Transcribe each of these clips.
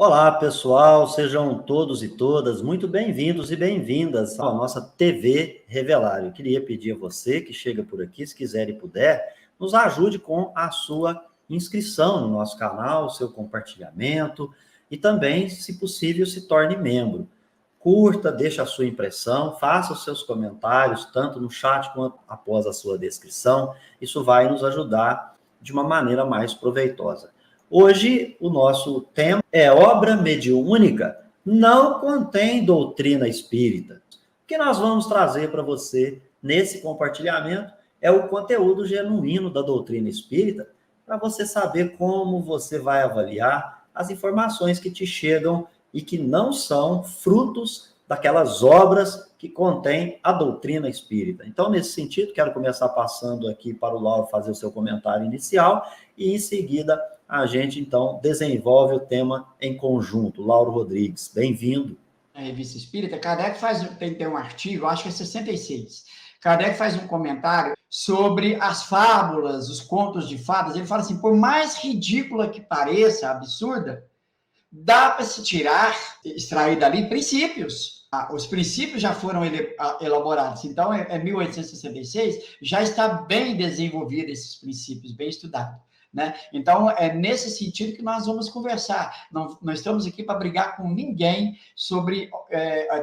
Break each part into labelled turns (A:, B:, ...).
A: Olá, pessoal, sejam todos e todas muito bem-vindos e bem-vindas à nossa TV Revelar. Eu queria pedir a você que chega por aqui, se quiser e puder, nos ajude com a sua inscrição no nosso canal, seu compartilhamento e também, se possível, se torne membro. Curta, deixe a sua impressão, faça os seus comentários, tanto no chat quanto após a sua descrição. Isso vai nos ajudar de uma maneira mais proveitosa. Hoje, o nosso tema é obra mediúnica, não contém doutrina espírita. O que nós vamos trazer para você nesse compartilhamento é o conteúdo genuíno da doutrina espírita, para você saber como você vai avaliar as informações que te chegam e que não são frutos daquelas obras que contêm a doutrina espírita. Então, nesse sentido, quero começar passando aqui para o Lauro fazer o seu comentário inicial e, em seguida, a gente, então, desenvolve o tema em conjunto. Lauro Rodrigues, bem-vindo.
B: A Revista Espírita, Kardec tem um artigo, acho que é 66. Kardec faz um comentário sobre as fábulas, os contos de fadas. Ele fala assim, por mais ridícula que pareça, absurda, dá para se extrair dali princípios. Os princípios já foram elaborados. Então, é 1866, já está bem desenvolvido esses princípios, bem estudado. Né? Então, é nesse sentido que nós vamos conversar. Não estamos aqui para brigar com ninguém sobre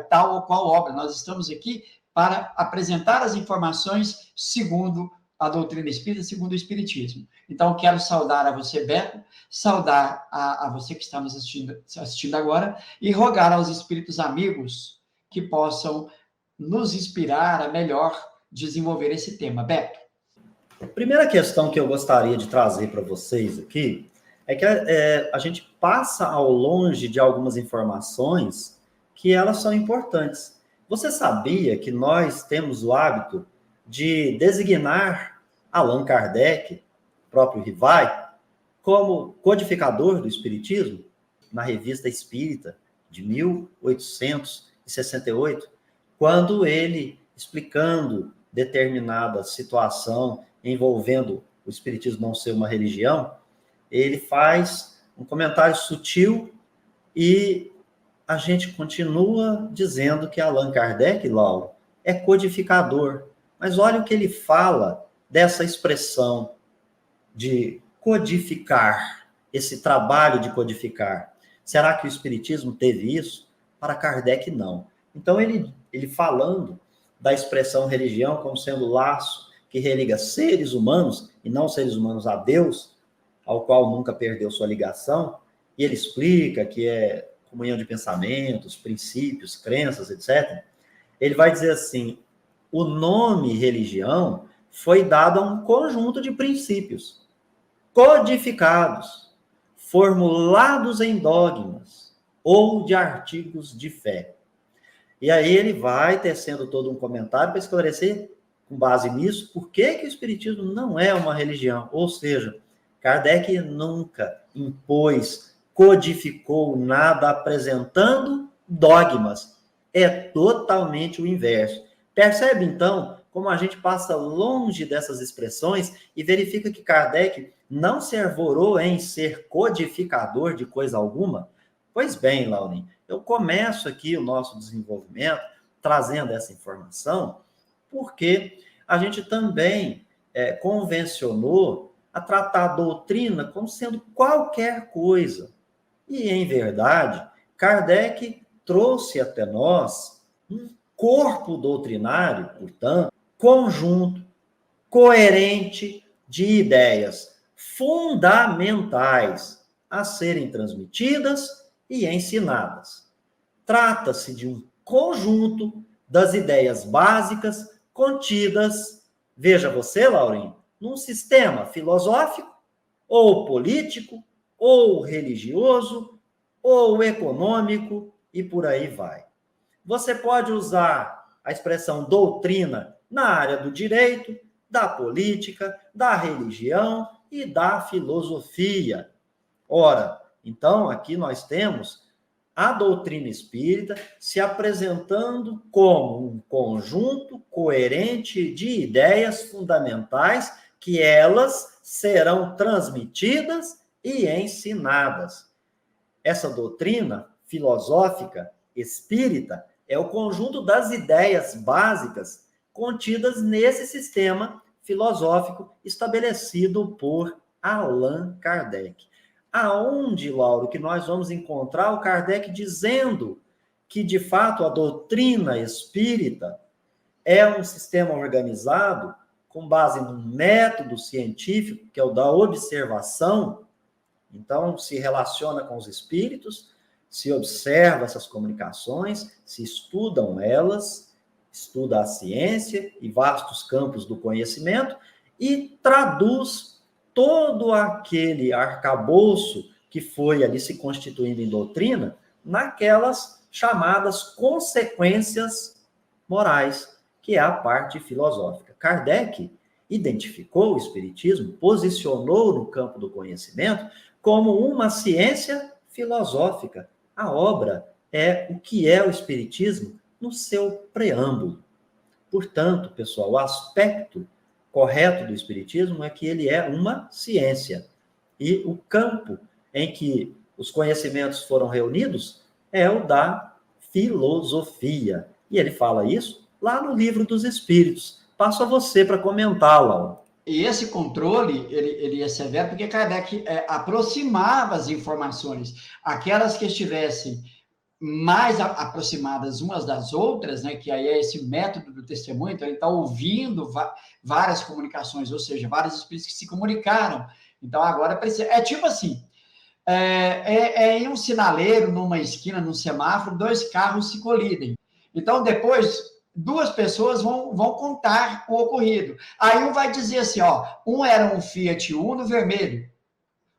B: tal ou qual obra. Nós estamos aqui para apresentar as informações segundo a doutrina espírita, segundo o Espiritismo. Então, quero saudar a você, Beto, saudar a você que está nos assistindo agora e rogar aos espíritos amigos que possam nos inspirar a melhor desenvolver esse tema. Beto.
A: A primeira questão que eu gostaria de trazer para vocês aqui é que a gente passa ao longe de algumas informações que elas são importantes. Você sabia que nós temos o hábito de designar Allan Kardec, próprio Rivai, como codificador do Espiritismo? Na Revista Espírita, de 1868, quando ele, explicando determinada situação envolvendo o Espiritismo não ser uma religião, ele faz um comentário sutil e a gente continua dizendo que Allan Kardec, Lauro, é codificador. Mas olha o que ele fala dessa expressão de codificar, esse trabalho de codificar. Será que o Espiritismo teve isso? Para Kardec, não. Então, ele falando da expressão religião como sendo laço que religa seres humanos, e não seres humanos a Deus, ao qual nunca perdeu sua ligação, e ele explica que é comunhão de pensamentos, princípios, crenças, etc. Ele vai dizer assim, o nome religião foi dado a um conjunto de princípios codificados, formulados em dogmas ou de artigos de fé. E aí ele vai tecendo todo um comentário para esclarecer, com base nisso, por que o Espiritismo não é uma religião? Ou seja, Kardec nunca impôs, codificou nada apresentando dogmas. É totalmente o inverso. Percebe, então, como a gente passa longe dessas expressões e verifica que Kardec não se arvorou em ser codificador de coisa alguma? Pois bem, Laurinho, eu começo aqui o nosso desenvolvimento trazendo essa informação porque a gente também convencionou a tratar a doutrina como sendo qualquer coisa. E, em verdade, Kardec trouxe até nós um corpo doutrinário, portanto, conjunto, coerente de ideias fundamentais a serem transmitidas e ensinadas. Trata-se de um conjunto das ideias básicas contidas, veja você, Laurinho, num sistema filosófico, ou político, ou religioso, ou econômico, e por aí vai. Você pode usar a expressão doutrina na área do direito, da política, da religião e da filosofia. Ora, então, aqui nós temos a doutrina espírita se apresentando como um conjunto coerente de ideias fundamentais que elas serão transmitidas e ensinadas. essa doutrina filosófica espírita é o conjunto das ideias básicas contidas nesse sistema filosófico estabelecido por Allan Kardec. Aonde, Lauro, que nós vamos encontrar o Kardec dizendo que, de fato, a doutrina espírita é um sistema organizado com base num método científico, que é o da observação. Então, se relaciona com os espíritos, se observa essas comunicações, se estudam elas, estuda a ciência e vastos campos do conhecimento e traduz todo aquele arcabouço que foi ali se constituindo em doutrina naquelas chamadas consequências morais, que é a parte filosófica. Kardec identificou o espiritismo, posicionou no campo do conhecimento como uma ciência filosófica. A obra é o que é o espiritismo no seu preâmbulo. Portanto, pessoal, o aspecto correto do espiritismo é que ele é uma ciência. E o campo em que os conhecimentos foram reunidos é o da filosofia. E ele fala isso lá no Livro dos Espíritos. Passo a você para comentar, Laura.
B: E esse controle, ele é severo porque Kardec aproximava as informações, aquelas que estivessem mais aproximadas umas das outras, né, que aí é esse método do testemunho, então ele está ouvindo várias comunicações, ou seja, vários espíritos que se comunicaram. Então agora precisa, é tipo assim, em um sinaleiro, numa esquina, num semáforo, dois carros se colidem. Então depois duas pessoas vão contar o ocorrido. Aí um vai dizer assim, ó, um era um Fiat Uno vermelho,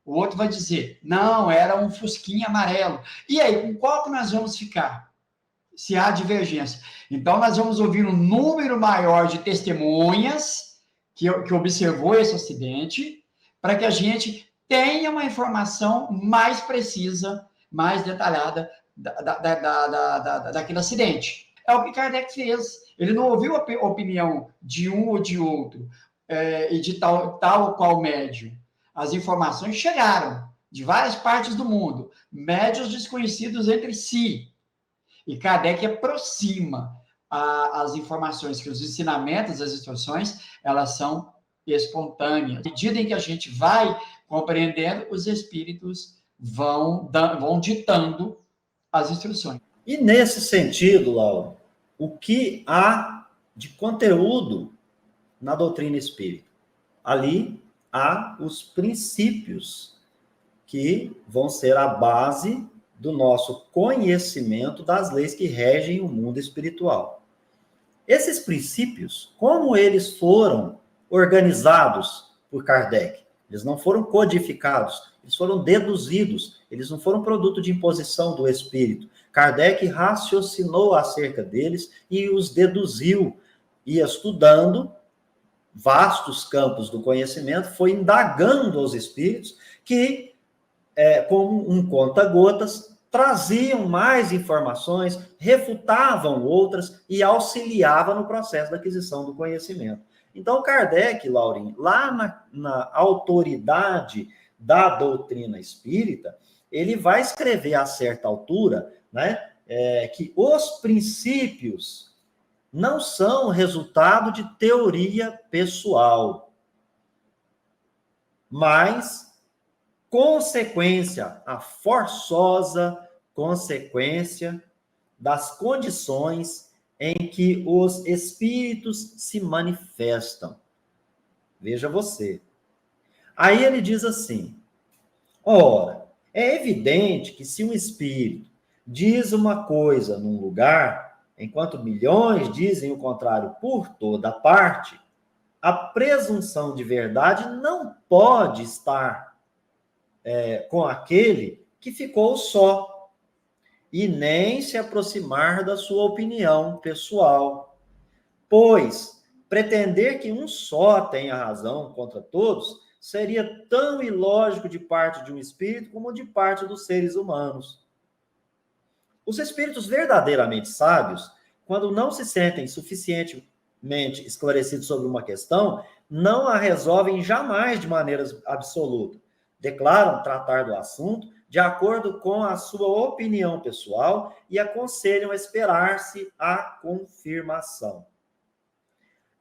B: o outro vai dizer, não, era um Fusquinha amarelo. E aí, com qual que nós vamos ficar? Se há divergência. Então, nós vamos ouvir um número maior de testemunhas que observou esse acidente, para que a gente tenha uma informação mais precisa, mais detalhada daquele acidente. É o que Kardec fez. Ele não ouviu a opinião de um ou de outro, e de tal ou qual médium. As informações chegaram de várias partes do mundo, médiuns desconhecidos entre si. E Kardec aproxima as informações, que os ensinamentos, as instruções, elas são espontâneas. À medida em que a gente vai compreendendo, os espíritos vão ditando as instruções.
A: E nesse sentido, Laura, o que há de conteúdo na doutrina espírita? Ali há os princípios que vão ser a base do nosso conhecimento das leis que regem o mundo espiritual. Esses princípios, como eles foram organizados por Kardec? Eles não foram codificados, eles foram deduzidos, eles não foram produto de imposição do espírito. Kardec raciocinou acerca deles e os deduziu, ia estudando vastos campos do conhecimento, foi indagando aos espíritos que, como um conta-gotas, traziam mais informações, refutavam outras e auxiliavam no processo da aquisição do conhecimento. Então, Kardec, Laurinho, lá na autoridade da doutrina espírita, ele vai escrever a certa altura, né, que os princípios não são resultado de teoria pessoal, mas consequência, a forçosa consequência das condições em que os espíritos se manifestam. Veja você. Aí ele diz assim, ora, é evidente que se um espírito diz uma coisa num lugar, enquanto milhões dizem o contrário por toda parte, a presunção de verdade não pode estar com aquele que ficou só e nem se aproximar da sua opinião pessoal. Pois pretender que um só tenha razão contra todos seria tão ilógico de parte de um espírito como de parte dos seres humanos. Os espíritos verdadeiramente sábios, quando não se sentem suficientemente esclarecidos sobre uma questão, não a resolvem jamais de maneira absoluta. Declaram tratar do assunto, de acordo com a sua opinião pessoal e aconselham esperar-se a confirmação.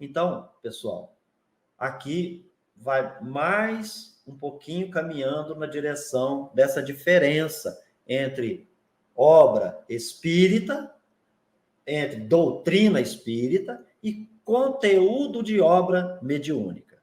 A: Então, pessoal, aqui vai mais um pouquinho caminhando na direção dessa diferença entre obra espírita, entre doutrina espírita e conteúdo de obra mediúnica.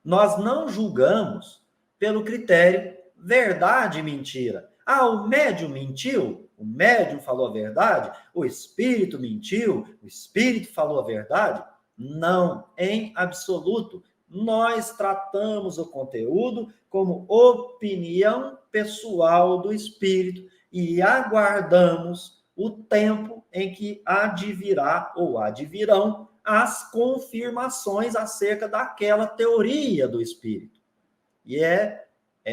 A: Nós não julgamos pelo critério verdade e mentira. Ah, o médium mentiu? O médium falou a verdade? O espírito mentiu? O espírito falou a verdade? Não, em absoluto. Nós tratamos o conteúdo como opinião pessoal do espírito e aguardamos o tempo em que advirá ou advirão as confirmações acerca daquela teoria do espírito. E é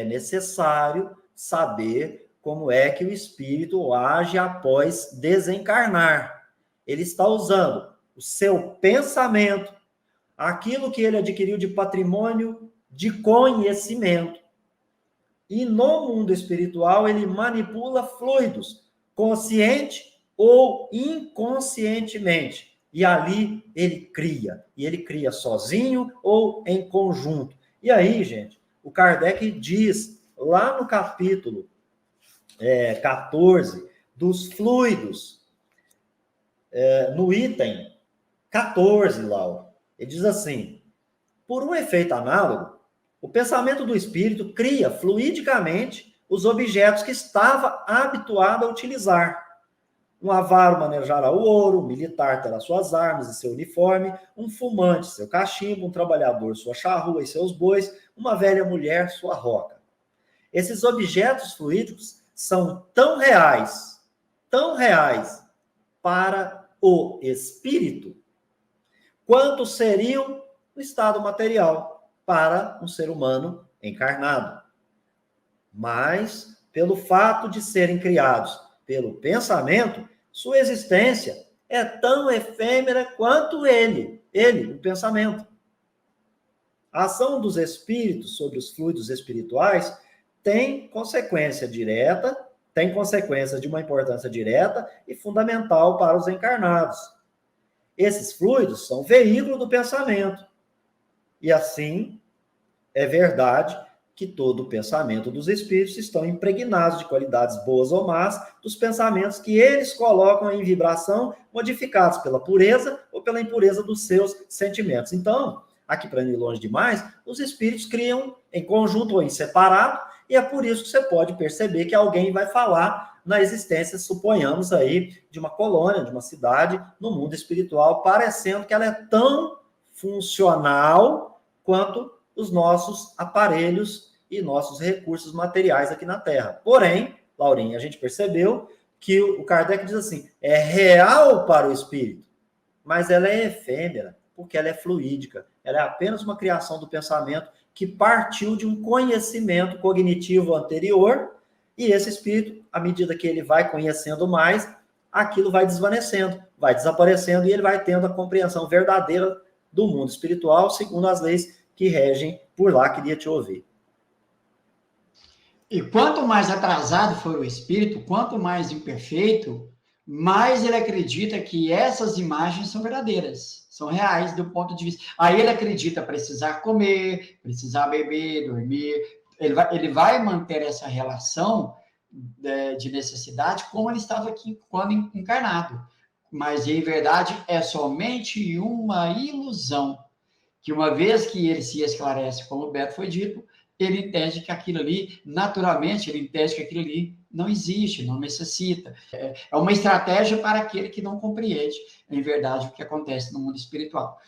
A: necessário saber como é que o espírito age após desencarnar. Ele está usando o seu pensamento, aquilo que ele adquiriu de patrimônio de conhecimento. E no mundo espiritual, ele manipula fluidos, consciente ou inconscientemente. E ali ele cria. E ele cria sozinho ou em conjunto. E aí, gente, o Kardec diz, lá no capítulo 14, dos fluidos, no item 14, Laura, ele diz assim: por um efeito análogo, o pensamento do espírito cria fluidicamente os objetos que estava habituado a utilizar. Um avaro manejará o ouro, um militar terá suas armas e seu uniforme, um fumante seu cachimbo, um trabalhador sua charrua e seus bois, uma velha mulher sua roca. Esses objetos fluídicos são tão reais para o espírito, quanto seriam no estado material para um ser humano encarnado. Mas, pelo fato de serem criados pelo pensamento, sua existência é tão efêmera quanto ele, o pensamento. A ação dos espíritos sobre os fluidos espirituais tem consequência direta, tem consequência de uma importância direta e fundamental para os encarnados. Esses fluidos são veículo do pensamento. E assim, é verdade que todo o pensamento dos espíritos estão impregnados de qualidades boas ou más dos pensamentos que eles colocam em vibração, modificados pela pureza ou pela impureza dos seus sentimentos. Então, aqui para ir longe demais, os espíritos criam em conjunto ou em separado, e é por isso que você pode perceber que alguém vai falar na existência, suponhamos aí, de uma colônia, de uma cidade, no mundo espiritual, parecendo que ela é tão funcional quanto os nossos aparelhos e nossos recursos materiais aqui na Terra. Porém, Laurinha, a gente percebeu que o Kardec diz assim, é real para o espírito, mas ela é efêmera, porque ela é fluídica, ela é apenas uma criação do pensamento que partiu de um conhecimento cognitivo anterior, e esse espírito, à medida que ele vai conhecendo mais, aquilo vai desvanecendo, vai desaparecendo, e ele vai tendo a compreensão verdadeira do mundo espiritual, segundo as leis que regem por lá. Queria te ouvir.
B: E quanto mais atrasado for o espírito, quanto mais imperfeito, mais ele acredita que essas imagens são verdadeiras, são reais do ponto de vista. Aí ele acredita precisar comer, precisar beber, dormir. Ele vai manter essa relação de necessidade como ele estava aqui quando encarnado. Mas, em verdade, é somente uma ilusão, que uma vez que ele se esclarece, como o Beto foi dito, ele entende que aquilo ali, naturalmente, ele entende que aquilo ali não existe, não necessita. É uma estratégia para aquele que não compreende, em verdade, o que acontece no mundo espiritual.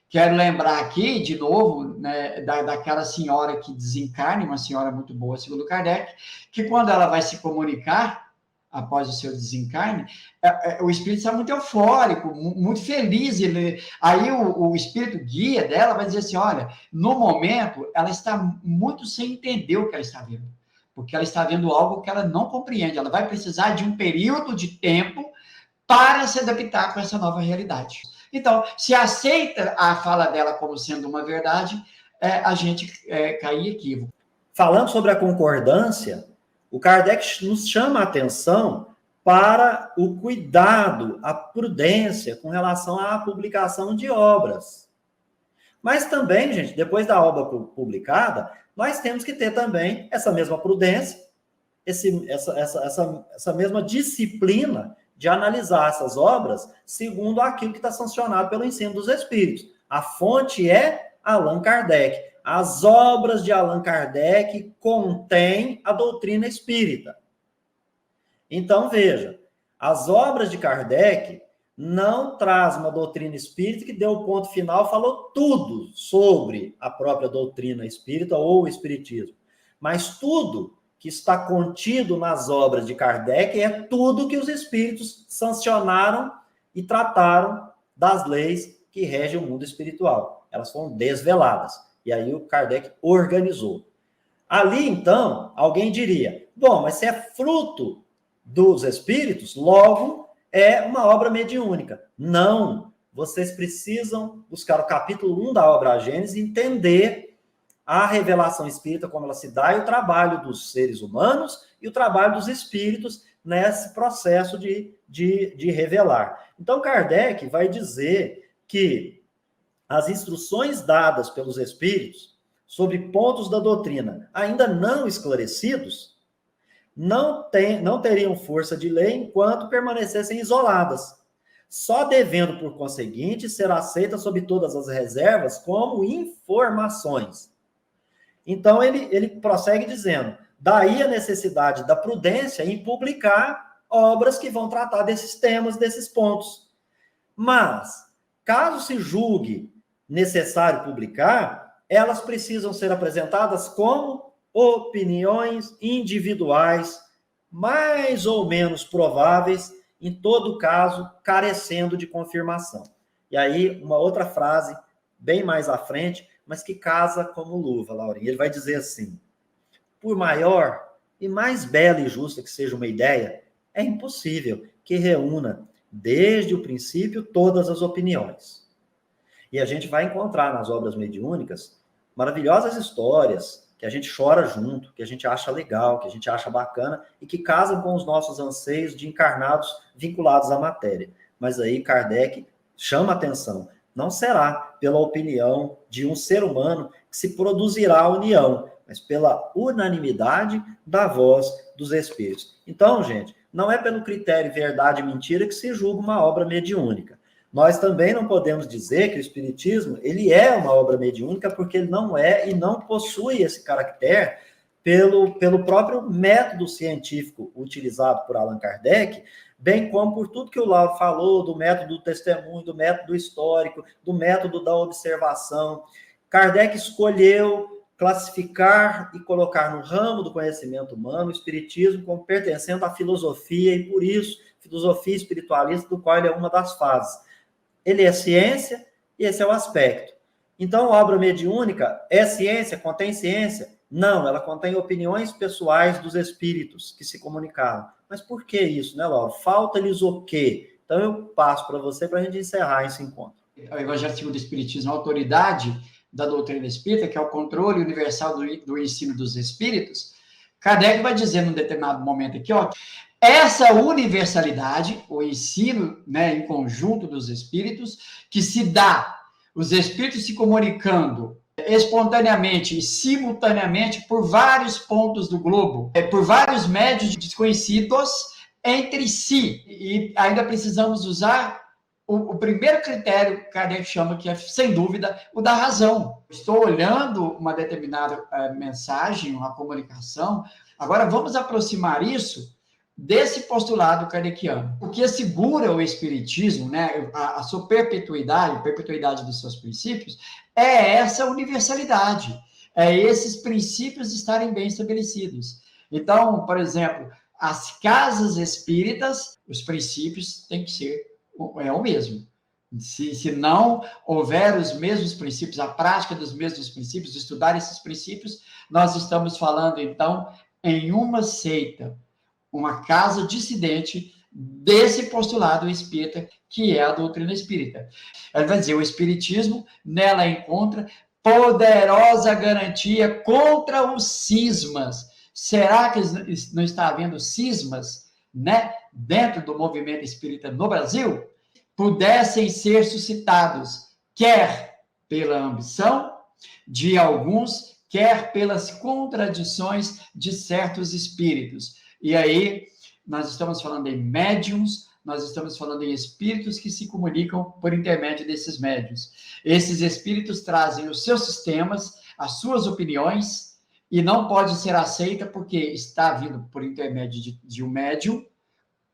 B: Quero lembrar aqui, de novo, né, daquela senhora que desencarna, uma senhora muito boa, segundo Kardec, que quando ela vai se comunicar, após o seu desencarne, o espírito está muito eufórico, muito feliz. Aí o espírito guia dela vai dizer assim, olha, no momento, ela está muito sem entender o que ela está vendo, porque ela está vendo algo que ela não compreende. Ela vai precisar de um período de tempo para se adaptar com essa nova realidade. Então, se aceita a fala dela como sendo uma verdade, a gente cai em equívoco.
A: falando sobre a concordância, o Kardec nos chama a atenção para o cuidado, a prudência com relação à publicação de obras. Mas também, gente, depois da obra publicada, nós temos que ter também essa mesma prudência, essa mesma disciplina de analisar essas obras segundo aquilo que está sancionado pelo ensino dos Espíritos. A fonte é Allan Kardec. As obras de Allan Kardec contêm a doutrina espírita. Então, veja, as obras de Kardec não trazem uma doutrina espírita que deu o ponto final, falou tudo sobre a própria doutrina espírita ou o espiritismo. Mas tudo que está contido nas obras de Kardec é tudo que os espíritos sancionaram e trataram das leis que regem o mundo espiritual. Elas foram desveladas. E aí o Kardec organizou. Ali, então, alguém diria, bom, mas se é fruto dos espíritos, logo é uma obra mediúnica. Não, vocês precisam buscar o capítulo 1 da obra Gênesis e entender a revelação espírita, como ela se dá, e o trabalho dos seres humanos e o trabalho dos espíritos nesse processo de revelar. Então, Kardec vai dizer que as instruções dadas pelos espíritos sobre pontos da doutrina ainda não esclarecidos não teriam força de lei enquanto permanecessem isoladas, só devendo, por conseguinte, ser aceitas sob todas as reservas como informações. Então, ele prossegue dizendo, daí a necessidade da prudência em publicar obras que vão tratar desses temas, desses pontos. Mas, caso se julgue necessário publicar, elas precisam ser apresentadas como opiniões individuais, mais ou menos prováveis, em todo caso, carecendo de confirmação. E aí, uma outra frase, bem mais à frente, mas que casa como luva, Laurinha. Ele vai dizer assim, por maior e mais bela e justa que seja uma ideia, é impossível que reúna, desde o princípio, todas as opiniões. E a gente vai encontrar nas obras mediúnicas maravilhosas histórias que a gente chora junto, que a gente acha legal, que a gente acha bacana e que casam com os nossos anseios de encarnados vinculados à matéria. Mas aí Kardec chama atenção. Não será pela opinião de um ser humano que se produzirá a união, mas pela unanimidade da voz dos espíritos. Então, gente, não é pelo critério verdade e mentira que se julga uma obra mediúnica. Nós também não podemos dizer que o espiritismo ele é uma obra mediúnica porque ele não é e não possui esse caractere pelo próprio método científico utilizado por Allan Kardec, bem como por tudo que o Lauro falou, do método do testemunho, do método histórico, do método da observação. Kardec escolheu classificar e colocar no ramo do conhecimento humano o espiritismo como pertencendo à filosofia, e por isso, filosofia espiritualista, do qual ele é uma das fases. Ele é ciência, e esse é o aspecto. Então, a obra mediúnica é ciência, contém ciência? Não, ela contém opiniões pessoais dos espíritos que se comunicaram. Mas por que isso, né, Laura? Falta-lhes o quê? Então, eu passo para você para a gente encerrar esse encontro.
B: O Evangelho segundo o Espiritismo, a autoridade da doutrina espírita, que é o controle universal do ensino dos espíritos, Kardec vai dizer num determinado momento aqui, ó, essa universalidade, o ensino, né, em conjunto dos espíritos, que se dá, os espíritos se comunicando espontaneamente e simultaneamente por vários pontos do globo, por vários médios desconhecidos entre si. E ainda precisamos usar o primeiro critério que Kardec chama, que é, sem dúvida, o da razão. Estou olhando uma determinada mensagem, uma comunicação, agora vamos aproximar isso desse postulado kardeciano. O que assegura o espiritismo, né, a sua perpetuidade dos seus princípios, é essa universalidade, é esses princípios estarem bem estabelecidos. Então, por exemplo, as casas espíritas, os princípios têm que ser o mesmo. Se não houver os mesmos princípios, a prática dos mesmos princípios, estudar esses princípios, nós estamos falando, então, em uma seita, uma casa dissidente desse postulado espírita, que é a doutrina espírita. Ela vai dizer, o espiritismo, nela encontra poderosa garantia contra os cismas. Será que não está havendo cismas, né, dentro do movimento espírita no Brasil? Pudessem ser suscitados, quer pela ambição de alguns, quer pelas contradições de certos espíritos. E aí, nós estamos falando em médiums, nós estamos falando em espíritos que se comunicam por intermédio desses médiums. Esses espíritos trazem os seus sistemas, as suas opiniões, e não pode ser aceita porque está vindo por intermédio de um médium,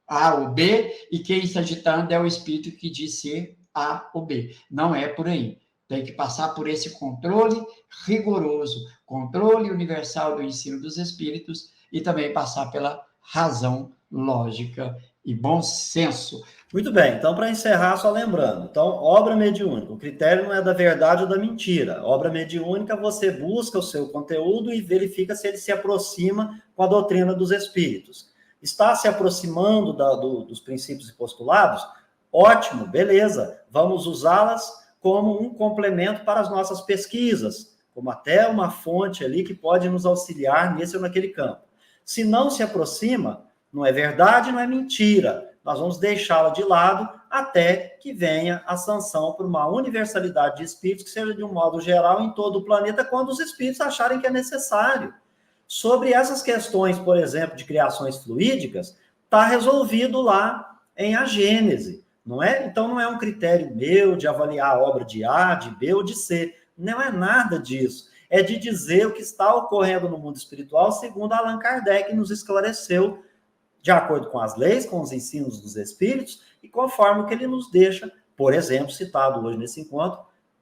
B: A ou B, e quem está ditando é o espírito que diz ser A ou B. Não é por aí. Tem que passar por esse controle rigoroso, controle universal do ensino dos espíritos, e também passar pela razão lógica e bom senso.
A: Muito bem, então para encerrar, só lembrando, então, obra mediúnica, o critério não é da verdade ou da mentira. Obra mediúnica, você busca o seu conteúdo e verifica se ele se aproxima com a doutrina dos espíritos. Está se aproximando dos princípios e postulados? Ótimo, beleza, vamos usá-las como um complemento para as nossas pesquisas, como até uma fonte ali que pode nos auxiliar nesse ou naquele campo. Se não se aproxima, não é verdade, não é mentira. Nós vamos deixá-la de lado até que venha a sanção por uma universalidade de espíritos que seja de um modo geral em todo o planeta, quando os espíritos acharem que é necessário. Sobre essas questões, por exemplo, de criações fluídicas, está resolvido lá em A Gênese, não é? Então não é um critério meu de avaliar a obra de A, de B ou de C. Não é nada disso. É de dizer o que está ocorrendo no mundo espiritual, segundo Allan Kardec nos esclareceu, de acordo com as leis, com os ensinos dos espíritos, e conforme o que ele nos deixa, por exemplo, citado hoje nesse encontro,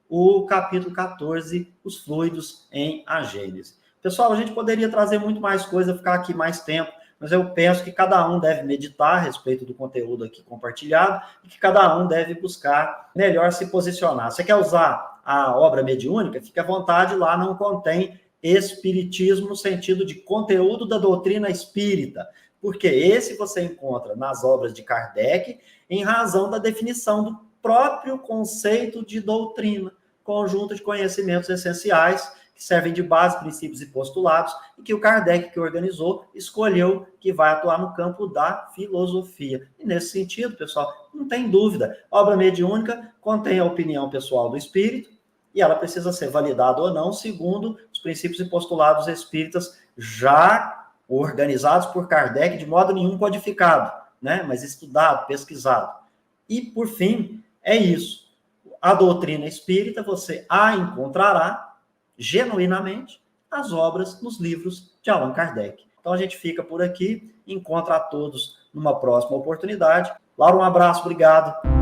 A: o capítulo 14, os fluidos em A Gênese. Pessoal, a gente poderia trazer muito mais coisa, ficar aqui mais tempo, mas eu penso que cada um deve meditar a respeito do conteúdo aqui compartilhado e que cada um deve buscar melhor se posicionar. Você quer usar a obra mediúnica? Fique à vontade, lá não contém espiritismo no sentido de conteúdo da doutrina espírita, porque esse você encontra nas obras de Kardec em razão da definição do próprio conceito de doutrina, conjunto de conhecimentos essenciais que servem de base, princípios e postulados, e que o Kardec, que organizou, escolheu que vai atuar no campo da filosofia. E nesse sentido, pessoal, não tem dúvida, a obra mediúnica contém a opinião pessoal do espírito, e ela precisa ser validada ou não, segundo os princípios e postulados espíritas já organizados por Kardec, de modo nenhum codificado, né? Mas estudado, pesquisado. E, por fim, é isso. A doutrina espírita, você a encontrará genuinamente as obras nos livros de Allan Kardec. Então a gente fica por aqui, encontra a todos numa próxima oportunidade. Laura, um abraço, obrigado.